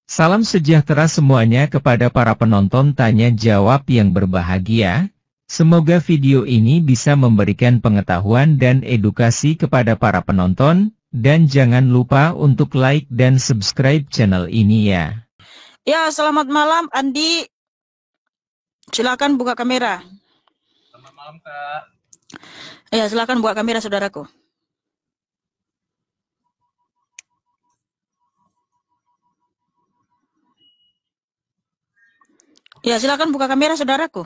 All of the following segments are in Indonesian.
Salam sejahtera semuanya kepada para penonton tanya jawab yang berbahagia. Semoga video ini bisa memberikan pengetahuan dan edukasi kepada para penonton, dan jangan lupa untuk like dan subscribe channel ini ya. Ya, selamat malam Andi. Silakan buka kamera. Selamat malam, Kak. Ya, silakan buka kamera saudaraku. Ya, silakan buka kamera saudaraku.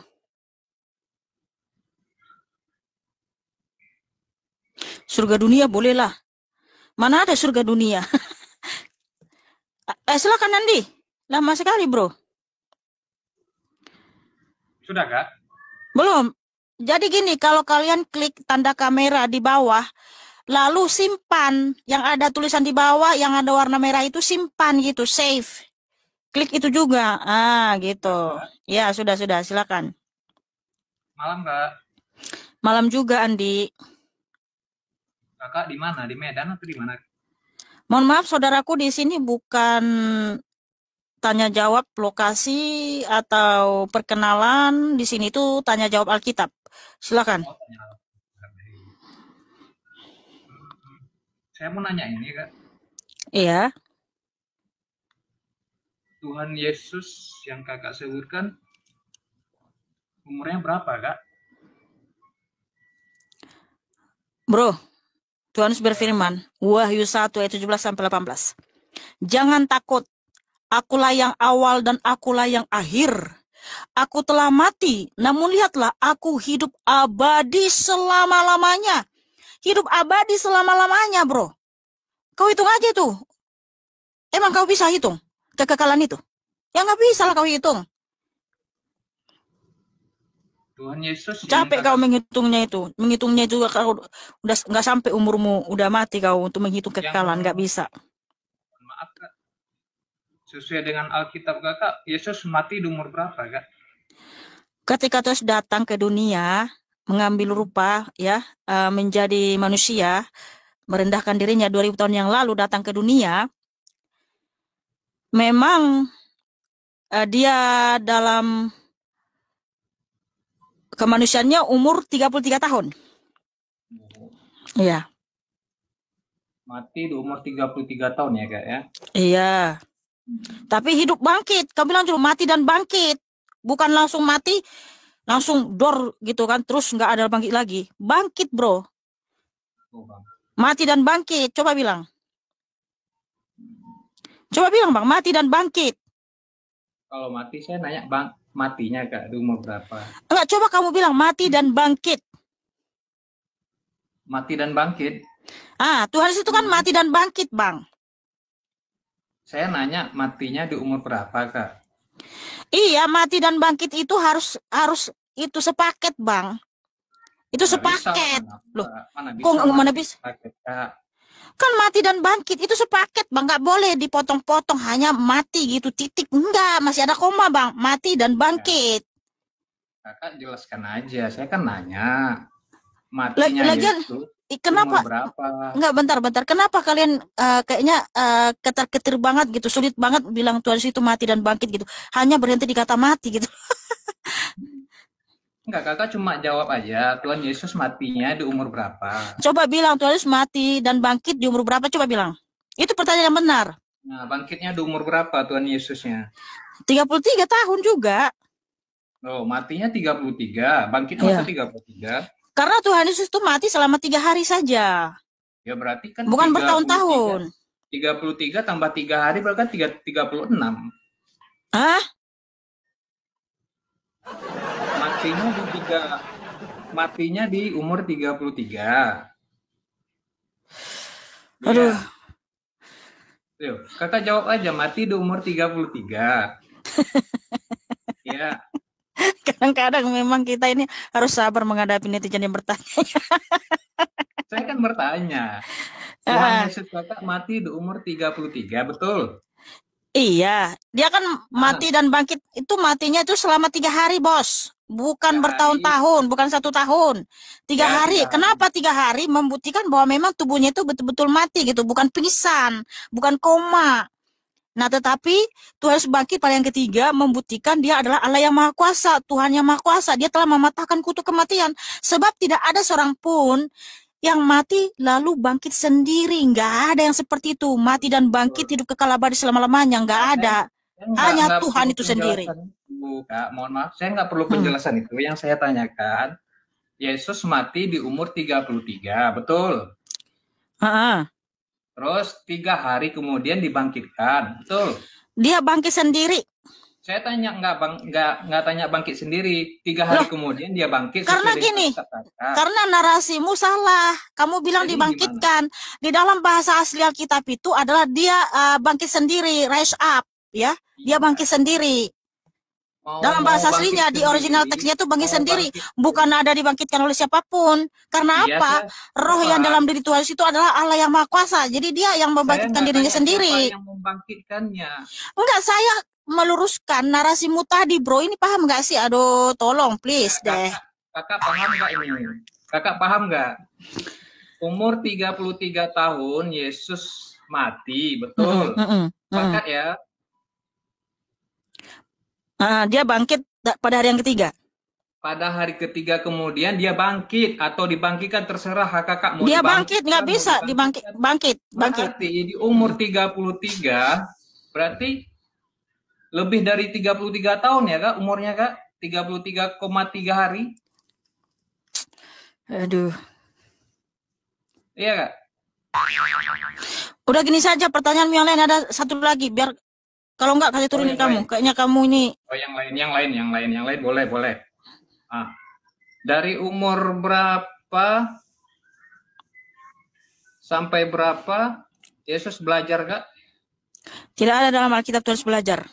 Surga dunia bolehlah. Mana ada surga dunia? Silakan Andi. Lama sekali, Bro. Sudah, Kak? Belum. Jadi gini, kalau kalian klik tanda kamera di bawah, lalu simpan yang ada tulisan di bawah, yang ada warna merah itu simpan gitu, save. Klik itu juga. Gitu. Ya, sudah, silakan. Malam, Kak. Malam juga, Andi. Kakak di mana? Di Medan atau di mana? Mohon maaf, saudaraku, di sini bukan tanya jawab lokasi atau perkenalan. Di sini tuh tanya jawab Alkitab. Silakan. Oh, tanya. Saya mau nanya ini, Kak. Iya. Tuhan Yesus yang Kakak sebutkan umurnya berapa, Kak? Bro, Tuhan Yesus berfirman, Wahyu 1 ayat 17-18. Jangan takut, akulah yang awal dan akulah yang akhir. Aku telah mati, namun lihatlah aku hidup abadi selama-lamanya. Hidup abadi selama-lamanya, bro. Kau hitung aja tuh. Emang kau bisa hitung kekekalan itu? Ya nggak bisa lah kau hitung. Tuhan Yesus Capek kau menghitungnya itu. Menghitungnya juga kau udah nggak sampai umurmu, udah mati kau untuk menghitung kekekalan, nggak bisa. Maaf, Kak. Sesuai dengan Alkitab Kakak, Yesus mati di umur berapa, Kak? Ketika Yesus datang ke dunia, mengambil rupa ya, menjadi manusia, merendahkan dirinya 2000 tahun yang lalu datang ke dunia. Memang dia dalam kemanusiaannya umur 33 tahun. Iya. Mati di umur 33 tahun ya, Kak, ya? Iya. Tapi hidup bangkit. Kamu bilang dulu mati dan bangkit. Bukan langsung mati, langsung dor gitu kan. Terus nggak ada bangkit lagi. Bangkit, bro. Oh, Bang. Mati dan bangkit. Coba bilang. Coba bilang, Bang. Mati dan bangkit. Kalau mati, saya nanya, Bang, matinya, Kak, di umur berapa? Enggak, coba kamu bilang mati dan bangkit. Mati dan bangkit? Tuhan itu kan mati dan bangkit, Bang. Saya nanya, matinya di umur berapa, Kak? Iya, mati dan bangkit itu harus itu sepaket, Bang. Itu sepaket. Loh, mana bisa? Sepaket, Kak. Kan mati dan bangkit itu sepaket, Bang. Nggak boleh dipotong-potong hanya mati gitu, titik. Enggak, masih ada koma, Bang. Mati dan bangkit. Kakak jelaskan aja, saya kan nanya. Matinya itu kenapa? Umur berapa? Enggak, bentar. Kenapa kalian kayaknya ketar-ketir banget gitu, sulit banget bilang Tuhan Yesus itu mati dan bangkit gitu. Hanya berhenti di kata mati gitu. Enggak, Kakak cuma jawab aja, Tuhan Yesus matinya di umur berapa? Coba bilang Tuhan Yesus mati dan bangkit di umur berapa, coba bilang. Itu pertanyaan yang benar. Nah, bangkitnya di umur berapa Tuhan Yesusnya? 33 tahun juga. Oh, matinya 33, bangkitnya masa 33? Karena Tuhan Yesus itu mati selama 3 hari saja. Ya berarti kan bukan bertahun-tahun. 33 tambah 3 hari berarti kan 36. Hah? Matinya di umur 33. Aduh. Ya. Kakak jawab aja, mati di umur 33. Ya. Kadang-kadang memang kita ini harus sabar menghadapi netizen yang bertanya. Saya kan bertanya. Tuhan Yesus Kakak mati di umur 33, betul? Iya, dia kan mati dan bangkit itu matinya itu selama 3 hari, Bos. Bukan bertahun-tahun, bukan 1 tahun. 3 hari. Kenapa 3 hari? Membuktikan bahwa memang tubuhnya itu betul-betul mati gitu, bukan pingsan, bukan koma. Nah, tetapi Tuhan Yesus bangkit pada yang ketiga membuktikan dia adalah Allah yang Maha Kuasa, Tuhan yang Maha Kuasa. Dia telah mematahkan kutuk kematian. Sebab tidak ada seorang pun yang mati lalu bangkit sendiri. Nggak ada yang seperti itu. Mati dan bangkit hidup kekal abadi selama-lamanya. Nggak ada. Hanya Tuhan itu sendiri. Kak, mohon maaf, saya nggak perlu penjelasan itu. Yang saya tanyakan, Yesus mati di umur 33, betul? Terus 3 hari kemudian dibangkitkan, betul? Dia bangkit sendiri. Saya tanya nggak tanya bangkit sendiri. 3 hari kemudian dia bangkit. Karena gini, karena narasimu salah. Kamu bilang jadi dibangkitkan. Gimana? Di dalam bahasa asli Alkitab itu adalah dia bangkit sendiri, rise up, ya. Dia bangkit sendiri. Dalam bahasa aslinya, di original teksnya itu bangkit sendiri. Bukan ada dibangkitkan oleh siapapun. Karena apa? Roh yang dalam diri Tuhan itu adalah Allah yang Maha Kuasa. Jadi dia yang membangkitkan dirinya sendiri. Yang membangkitkannya. Enggak, saya meluruskan narasimu tadi, bro. Ini paham nggak sih? Aduh, tolong, please deh. Kakak paham nggak ini? Kakak paham nggak? Umur 33 tahun Yesus mati, betul? Kakak ya? Dia bangkit pada hari yang ketiga. Pada hari ketiga kemudian dia bangkit atau dibangkitkan, terserah kakak mau. Dia bangkit, nggak bisa bangkit. Berarti di umur 33 berarti lebih dari 33 tahun ya kak umurnya kak, 33,3 hari. Aduh. Iya kak. Udah gini saja, pertanyaan yang lain ada satu lagi, biar kalau enggak kasih turunin kamu. Kayaknya kamu ini. Oh yang lain boleh. Dari umur berapa sampai berapa Yesus belajar kak? Tidak ada dalam Alkitab tulis belajar.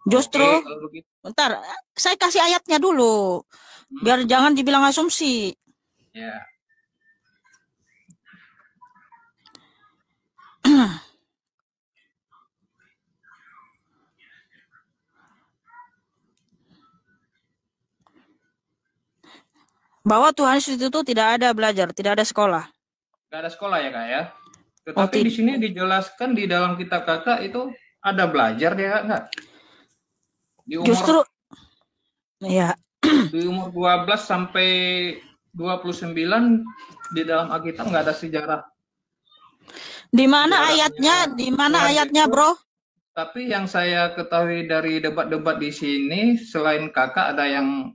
Justru, bentar, saya kasih ayatnya dulu, biar jangan dibilang asumsi. Ya. Bahwa Tuhan Yesus itu tidak ada belajar, tidak ada sekolah. Tidak ada sekolah ya kak ya. Tetapi di sini dijelaskan di dalam kitab kakak itu ada belajar dia kak nggak? Di umur, justru, ya. Di umur 12 sampai 29 di dalam Alkitab nggak ada sejarah. Di mana ayatnya? Di mana ayatnya, bro? Tapi yang saya ketahui dari debat-debat di sini, selain kakak ada yang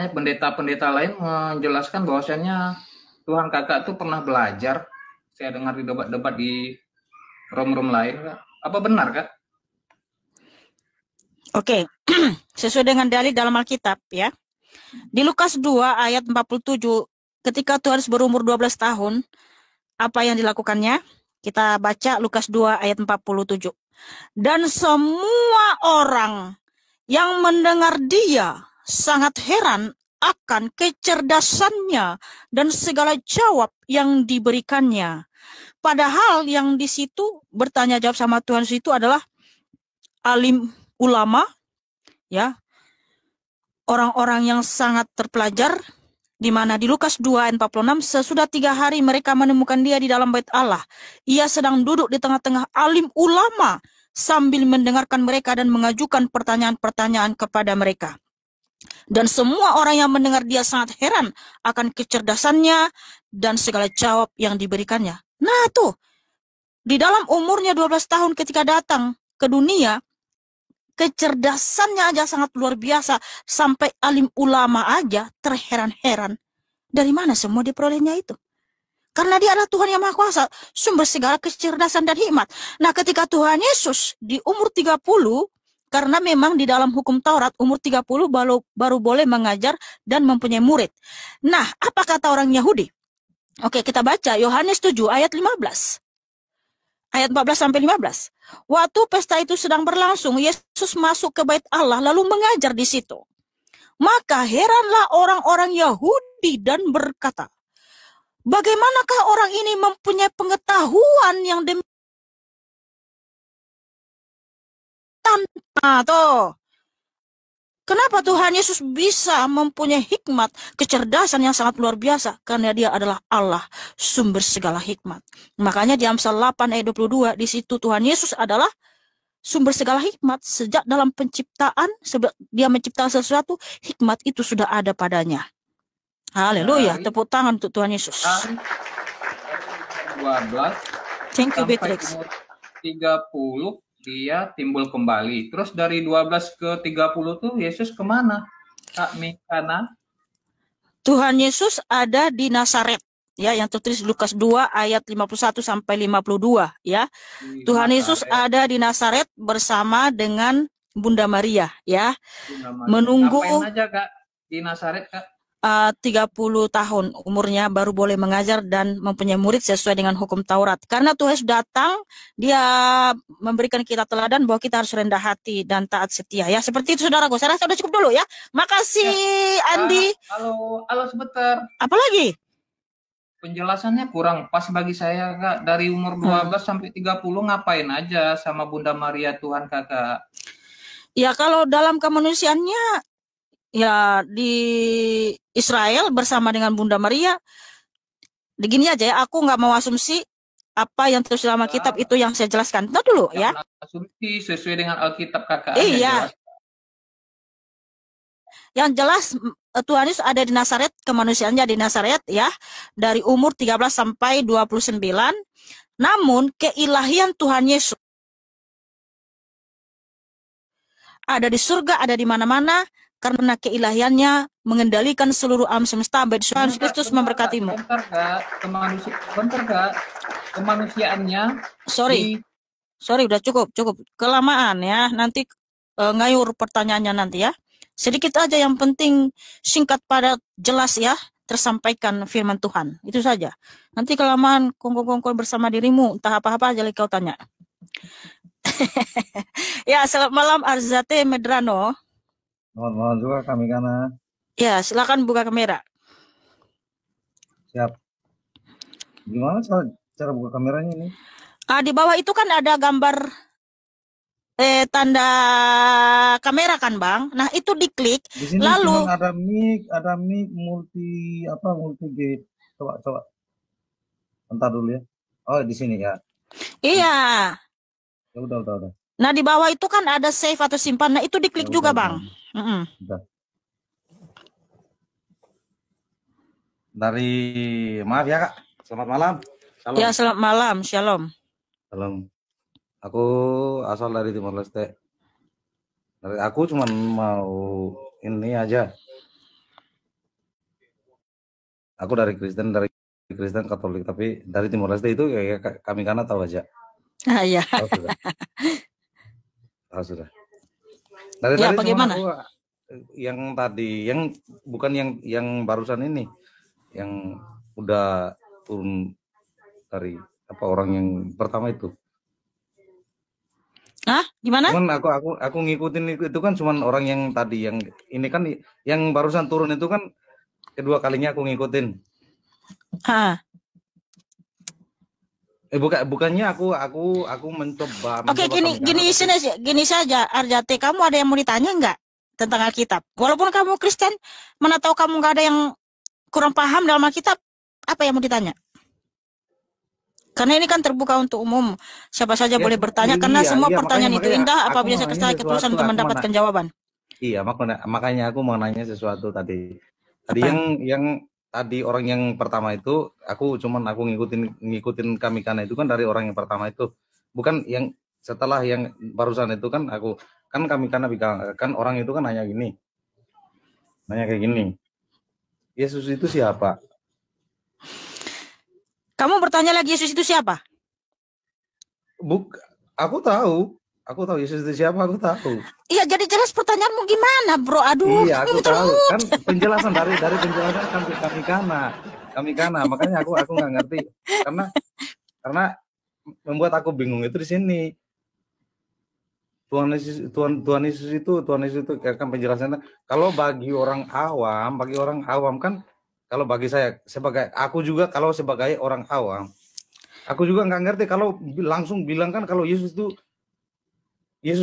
pendeta-pendeta lain menjelaskan bahwasanya Tuhan kakak tuh pernah belajar. Saya dengar di debat-debat di room-room lain, kak. Apa benar kak? Oke, sesuai dengan dalil dalam Alkitab ya. Di Lukas 2 ayat 47, ketika Tuhan berumur 12 tahun, apa yang dilakukannya? Kita baca Lukas 2 ayat 47. Dan semua orang yang mendengar dia sangat heran akan kecerdasannya dan segala jawab yang diberikannya. Padahal yang di situ bertanya jawab sama Tuhan itu adalah alim ulama, ya, orang-orang yang sangat terpelajar, di mana di Lukas 2 ayat 46, sesudah 3 hari mereka menemukan dia di dalam bait Allah. Ia sedang duduk di tengah-tengah alim ulama sambil mendengarkan mereka dan mengajukan pertanyaan-pertanyaan kepada mereka. Dan semua orang yang mendengar dia sangat heran akan kecerdasannya dan segala jawab yang diberikannya. Nah tuh, di dalam umurnya 12 tahun ketika datang ke dunia, kecerdasannya aja sangat luar biasa. Sampai alim ulama aja terheran-heran. Dari mana semua diperolehnya itu? Karena dia adalah Tuhan yang Maha Kuasa, sumber segala kecerdasan dan hikmat. Nah, ketika Tuhan Yesus di umur 30, karena memang di dalam hukum Taurat, umur 30 baru boleh mengajar dan mempunyai murid. Nah, apa kata orang Yahudi? Oke, kita baca Yohanes 7 ayat 15. Ayat 14 sampai 15. Waktu pesta itu sedang berlangsung, Yesus masuk ke bait Allah lalu mengajar di situ. Maka heranlah orang-orang Yahudi dan berkata, bagaimanakah orang ini mempunyai pengetahuan yang demikian? Tuh. Kenapa Tuhan Yesus bisa mempunyai hikmat, kecerdasan yang sangat luar biasa? Karena dia adalah Allah, sumber segala hikmat. Makanya di Amsal 8 ayat 22, di situ Tuhan Yesus adalah sumber segala hikmat. Sejak dalam penciptaan, dia menciptakan sesuatu, hikmat itu sudah ada padanya. Haleluya, tepuk tangan untuk Tuhan Yesus. 12 Thank you, sampai Beatrix. umur 30 dia timbul kembali. Terus dari 12 ke 30 tuh Yesus kemana? Kak Mikana? Tuhan Yesus ada di Nazaret, ya, yang tertulis Lukas 2 ayat 51 sampai 52, ya. Di Tuhan Yesus Nazaret. ada di Nazaret bersama dengan Bunda Maria, ya. Bunda Maria. Menunggu Ngapain aja Kak di Nazaret, Kak? 30 tahun umurnya baru boleh mengajar dan mempunyai murid sesuai dengan hukum Taurat. Karena Tuhan Yesus datang, dia memberikan kita teladan bahwa kita harus rendah hati dan taat setia, ya. Seperti itu saudaraku. Saya rasa sudah cukup dulu, ya. Makasih, Andi. Halo sebentar. Apa lagi? Penjelasannya kurang pas bagi saya, Kak. Dari umur 12 sampai 30 ngapain aja sama Bunda Maria Tuhan, Kakak? Ya, kalau dalam kemanusiaannya, ya di Israel bersama dengan Bunda Maria. Begini aja ya, aku nggak mau asumsi apa yang tertulis dalam kitab itu yang saya jelaskan. Nah dulu ya. Asumsi sesuai dengan Alkitab, Kakak. Iya. Yang jelas Tuhan Yesus ada di Nazaret, kemanusiaannya di Nazaret, ya, dari umur 13 sampai 29. Namun keilahian Tuhan Yesus ada di surga, ada di mana-mana, karena keilahiannya mengendalikan seluruh alam semesta. Tuhan Kristus memberkatimu. Bentar, Kak. Kemanusiaannya. Sorry, udah cukup. Kelamaan ya. Nanti ngayur pertanyaannya nanti ya. Sedikit aja, yang penting singkat padat jelas ya, tersampaikan firman Tuhan. Itu saja. Nanti kelamaan kongkong-kongkong bersama dirimu, entah apa-apa aja kau tanya. Ya, selamat malam Arzate Medrano. Selamat malam juga kami Kana. Ya, silakan buka kamera. Siap. Gimana cara buka kameranya ini? Di bawah itu kan ada gambar tanda kamera kan, Bang. Nah, itu diklik. Di sini lalu ada mic multi gate. Coba. Bentar dulu ya. Oh, di sini ya. Iya. Ya udah. Nah, di bawah itu kan ada save atau simpan. Nah, itu diklik juga, Bang. Udah. Maaf ya, Kak. Selamat malam. Shalom. Ya, selamat malam. Shalom. Shalom. Aku asal dari Timor Leste. Aku cuma mau ini aja. Aku dari Kristen Katolik, tapi dari Timor Leste itu ya kami Kana tahu aja. Iya. Tahu sudah. Dari ya, bagaimana? Aku, yang tadi, yang bukan yang barusan ini, yang udah turun dari orang yang pertama itu. Gimana? Cuman aku ngikutin itu kan cuman orang yang tadi, yang ini kan yang barusan turun itu kan kedua kalinya aku ngikutin. Bukannya aku mencoba. Oke, gini saja, Arjate, kamu ada yang mau ditanya nggak tentang Alkitab? Walaupun kamu Kristen, mana tahu kamu nggak ada yang kurang paham dalam Alkitab, apa yang mau ditanya? Karena ini kan terbuka untuk umum, siapa saja boleh bertanya, karena semua pertanyaan itu indah apabila saya ketulusan untuk mendapatkan jawaban. Iya, makanya aku mau nanya sesuatu tadi. Yang tadi orang yang pertama itu, aku ngikutin kami Kana itu kan dari orang yang pertama itu, bukan yang setelah yang barusan itu kan kami Kana bilang kan orang itu kan nanya kayak gini, Yesus itu siapa? Kamu bertanya lagi, Yesus itu siapa? Aku tahu Yesus itu siapa, aku tahu. Iya, jadi jelas pertanyaanmu gimana, bro? Aduh. Iya, aku tahu. Kan penjelasan dari penjelasan kami Kana. Makanya aku nggak ngerti. Karena membuat aku bingung itu di sini. Tuhan Yesus itu kan penjelasannya. Kalau bagi orang awam kan, kalau bagi saya aku juga kalau sebagai orang awam, aku juga nggak ngerti kalau langsung bilang kan kalau Yesus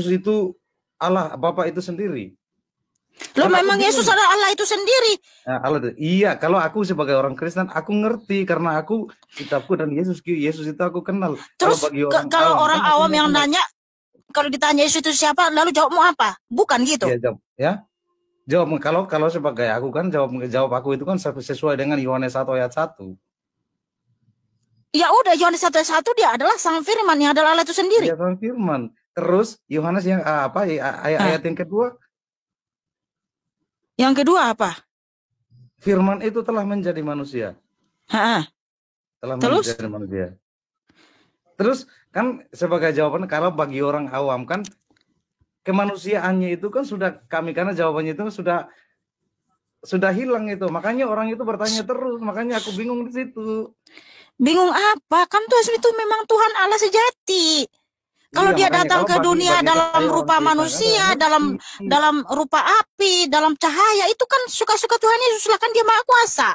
itu Allah Bapa itu sendiri. Loh, Kan aku memang Yesus bingung. adalah Allah itu sendiri. Nah, Allah itu. Iya, kalau aku sebagai orang Kristen, aku ngerti karena aku kitabku dan Yesus itu aku kenal. Kalau Terus bagi orang kalau awam orang kan aku awam nggak yang kenal. nanya, kalau ditanya Yesus itu siapa, lalu jawabmu apa? Bukan gitu. Iya, jawab kalau sebagai aku kan jawab aku itu kan sesuai dengan Yohanes 1 ayat 1. Ya udah, Yohanes 1:1 dia adalah Sang Firman yang adalah Allah itu sendiri. Iya, Sang Firman. Terus Yohanes yang ayat yang kedua, Yang kedua apa? Firman itu telah menjadi manusia. Telah Terus? menjadi manusia. Terus kan sebagai jawaban kalau bagi orang awam kan kemanusiaannya itu kan sudah karena jawabannya itu sudah hilang itu. Makanya orang itu bertanya terus, makanya aku bingung di situ. Bingung apa? Kan Tuhan itu memang Tuhan Allah sejati. Kalau Iya, dia makanya datang kalau ke dunia bagi dalam saya rupa orang Kristen manusia, adalah dalam rupa api, dalam cahaya, itu kan suka-suka Tuhan Yesus lah, kan dia Maha Kuasa.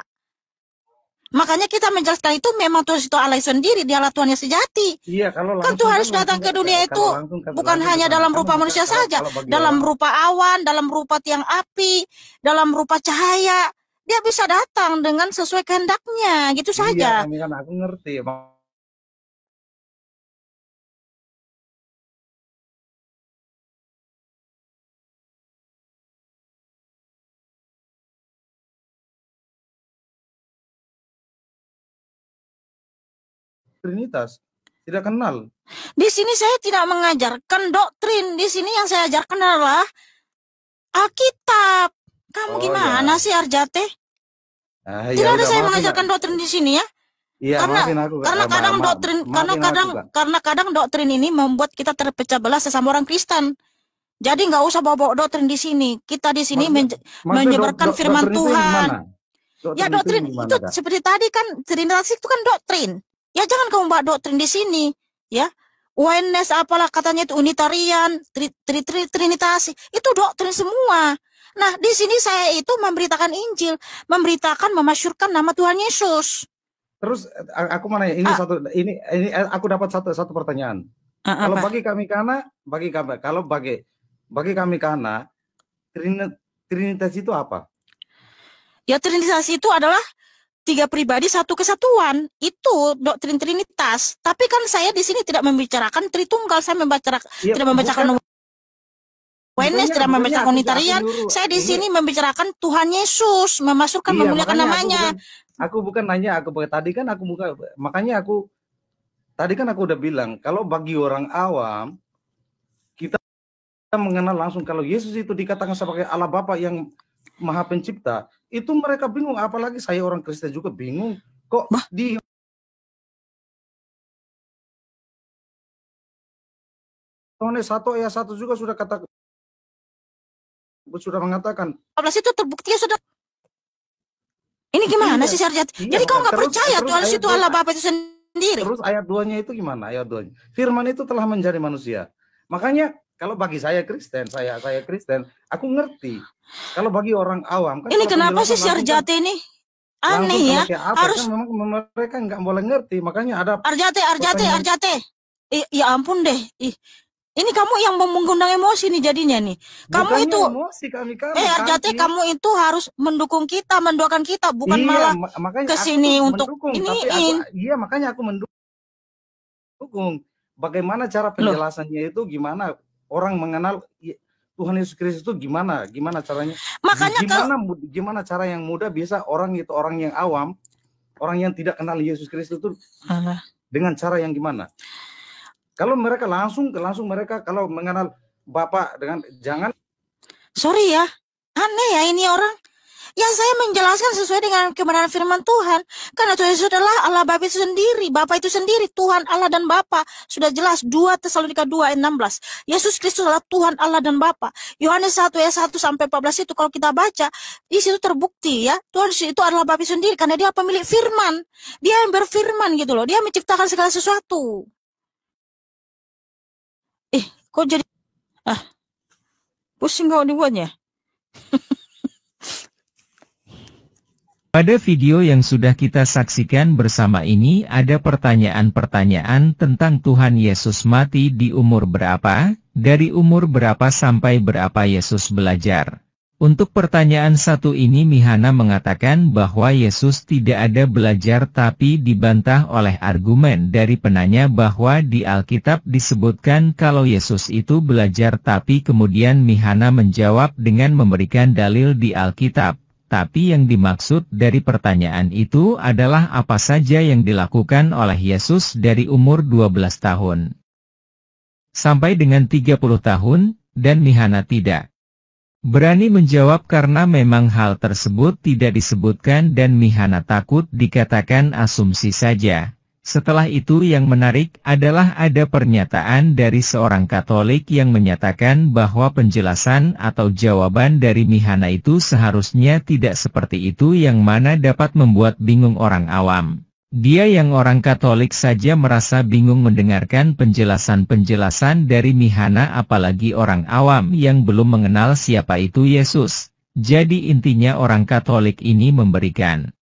Makanya kita menjelaskan itu memang Tuhan itu Allah sendiri, dialah Tuhan yang sejati. Iya, kalau Kan Tuhan Yesus datang ke dunia itu bukan hanya dalam rupa manusia saja, dalam rupa awan, dalam rupa tiang api, dalam rupa cahaya. Dia bisa datang dengan sesuai kehendaknya, gitu saja. Iya, kan aku ngerti. Trinitas tidak kenal. Di sini saya tidak mengajarkan doktrin. Di sini yang saya ajarkan adalah Alkitab. Kamu gimana sih, Arjate? Tidak ada saya mengajarkan doktrin di sini ya. Iya, karena kadang doktrin ini membuat kita terpecah belah sesama orang Kristen. Jadi nggak usah bawa doktrin di sini. Kita di sini menyebarkan firman Tuhan. Ya, doktrin itu seperti tadi kan, Trinitas itu kan doktrin. Ya, jangan kamu bawa doktrin di sini, ya. Oneness apalah katanya itu Unitarian, Trinitasi, itu doktrin semua. Nah, di sini saya itu memberitakan Injil, memasyurkan nama Tuhan Yesus. Terus aku mau nanya, ini aku dapat satu pertanyaan. Kalau bagi kami karena Trinitas itu apa? Ya, Trinitas itu adalah 3 pribadi 1 kesatuan. Itu doktrin Trinitas. Tapi kan saya di sini tidak membicarakan Tritunggal, saya tidak membicarakan oneness, tidak membicarakan Unitarian. Saya di sini membicarakan Tuhan Yesus, memasukkan, memuliakan namanya. Aku bukan nanya, makanya aku tadi kan aku udah bilang, kalau bagi orang awam kita mengenal langsung kalau Yesus itu dikatakan sebagai Allah Bapa yang Maha Pencipta, itu mereka bingung, apalagi saya orang Kristen juga bingung. Kok di Yohanes 1 ayat 1 juga sudah mengatakan. 14 itu terbukti ya, sudah. Ini gimana sih, Sarjat? Jadi kau nggak percaya Tuhan itu Allah Bapa itu sendiri? Terus ayat 2-nya itu gimana? Ayat 2-nya. Firman itu telah menjadi manusia. Makanya kalau bagi saya Kristen, saya Kristen, aku ngerti. Kalau bagi orang awam kan, ini kenapa sih Sarjat ini aneh ya? Harus kan memang mereka nggak boleh ngerti. Makanya ada Arjate. Ya ampun deh. Ini kamu yang mengundang emosi nih jadinya nih. Kamu bukannya itu emosi kami Arjate, kamu itu harus mendukung kita, mendoakan kita, bukan malah ke sini untuk ini. Iya, makanya aku mendukung. Bagaimana cara penjelasannya itu, gimana orang mengenal Tuhan Yesus Kristus itu gimana caranya? Makanya gimana cara yang mudah bisa orang yang awam, orang yang tidak kenal Yesus Kristus itu dengan cara yang gimana? Kalau mereka langsung mereka kalau mengenal Bapak dengan jangan. Sorry ya, aneh ya ini orang. Ya, saya menjelaskan sesuai dengan kebenaran firman Tuhan. Karena Tuhan Yesus adalah Allah Bapa itu sendiri, Bapa itu sendiri, Tuhan Allah dan Bapa. Sudah jelas 2 Tesalonika 2 ayat 16. Yesus Kristus adalah Tuhan Allah dan Bapa. Yohanes 1 ayat 1 sampai 14 itu kalau kita baca, di situ terbukti ya, Tuhan itu adalah Bapa sendiri karena dia pemilik firman. Dia yang berfirman gitu loh. Dia menciptakan segala sesuatu. Kok jadi pusing kau dibuatnya. Pada video yang sudah kita saksikan bersama ini ada pertanyaan-pertanyaan tentang Tuhan Yesus mati di umur berapa, dari umur berapa sampai berapa Yesus belajar. Untuk pertanyaan satu ini Mihana mengatakan bahwa Yesus tidak ada belajar, tapi dibantah oleh argumen dari penanya bahwa di Alkitab disebutkan kalau Yesus itu belajar, tapi kemudian Mihana menjawab dengan memberikan dalil di Alkitab. Tapi yang dimaksud dari pertanyaan itu adalah apa saja yang dilakukan oleh Yesus dari umur 12 tahun sampai dengan 30 tahun, dan Mihana tidak berani menjawab karena memang hal tersebut tidak disebutkan dan Mihana takut dikatakan asumsi saja. Setelah itu yang menarik adalah ada pernyataan dari seorang Katolik yang menyatakan bahwa penjelasan atau jawaban dari Mihana itu seharusnya tidak seperti itu, yang mana dapat membuat bingung orang awam. Dia yang orang Katolik saja merasa bingung mendengarkan penjelasan-penjelasan dari Mihana, apalagi orang awam yang belum mengenal siapa itu Yesus. Jadi intinya orang Katolik ini memberikan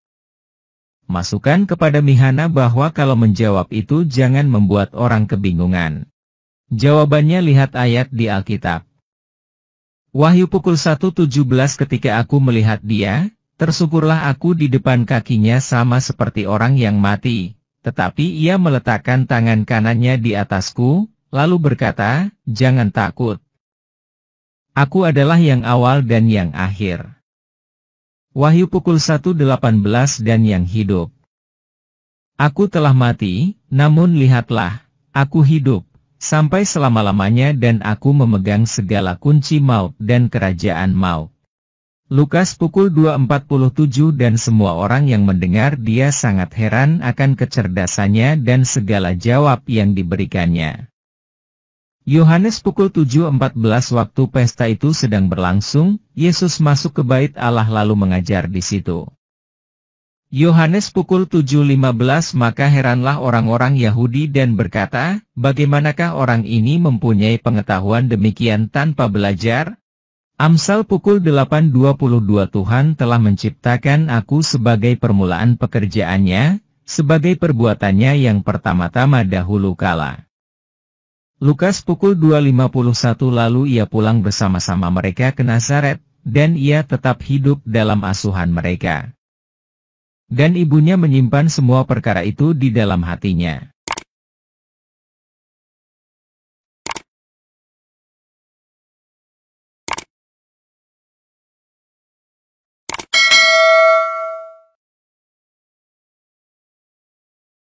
masukan kepada Mihana bahwa kalau menjawab itu jangan membuat orang kebingungan. Jawabannya lihat ayat di Alkitab. Wahyu pukul 1:17 ketika aku melihat dia, tersukurlah aku di depan kakinya sama seperti orang yang mati, tetapi ia meletakkan tangan kanannya di atasku, lalu berkata, jangan takut. Aku adalah yang awal dan yang akhir. Wahyu pukul 1:18 dan yang hidup. Aku telah mati, namun lihatlah, aku hidup, sampai selama-lamanya dan aku memegang segala kunci maut dan kerajaan maut. Lukas pukul 2:47 dan semua orang yang mendengar dia sangat heran akan kecerdasannya dan segala jawab yang diberikannya. Yohanes pukul 7:14 waktu pesta itu sedang berlangsung, Yesus masuk ke bait Allah lalu mengajar di situ. Yohanes pukul 7:15 maka heranlah orang-orang Yahudi dan berkata, bagaimanakah orang ini mempunyai pengetahuan demikian tanpa belajar? Amsal pukul 8:22 Tuhan telah menciptakan aku sebagai permulaan pekerjaannya, sebagai perbuatannya yang pertama-tama dahulu kala. Lukas pukul 2:51 lalu ia pulang bersama-sama mereka ke Nazaret, dan ia tetap hidup dalam asuhan mereka. Dan ibunya menyimpan semua perkara itu di dalam hatinya.